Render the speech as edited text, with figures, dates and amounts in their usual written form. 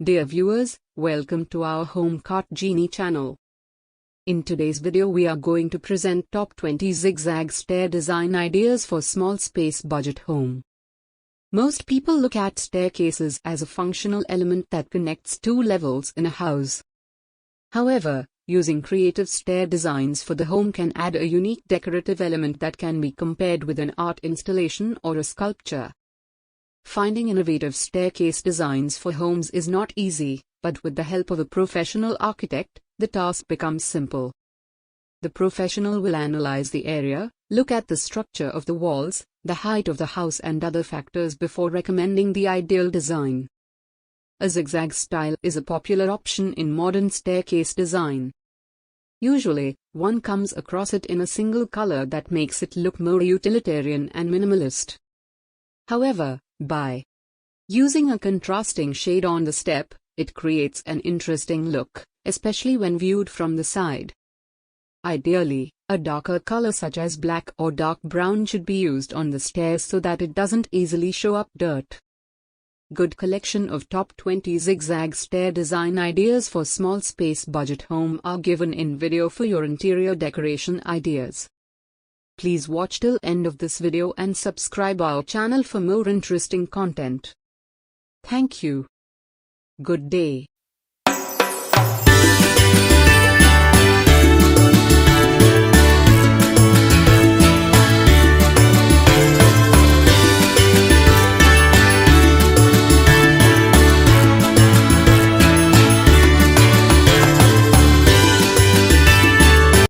Dear viewers, welcome to our Home Cart Genie channel. In today's video we are going to present top 20 zigzag stair design ideas for small space budget home. Most people look at staircases as a functional element that connects two levels in a house. However, using creative stair designs for the home can add a unique decorative element that can be compared with an art installation or a sculpture. Finding innovative staircase designs for homes is not easy, but with the help of a professional architect, the task becomes simple. The professional will analyze the area, look at the structure of the walls, the height of the house and other factors before recommending the ideal design. A zigzag style is a popular option in modern staircase design. Usually, one comes across it in a single color that makes it look more utilitarian and minimalist. However, by using a contrasting shade on the step, it creates an interesting look, especially when viewed from the side. Ideally, a darker color such as black or dark brown should be used on the stairs so that it doesn't easily show up dirt. Good collection of top 20 zigzag stair design ideas for small space budget home are given in video for your interior decoration ideas. Please watch till end of this video and subscribe our channel for more interesting content. Thank you. Good day.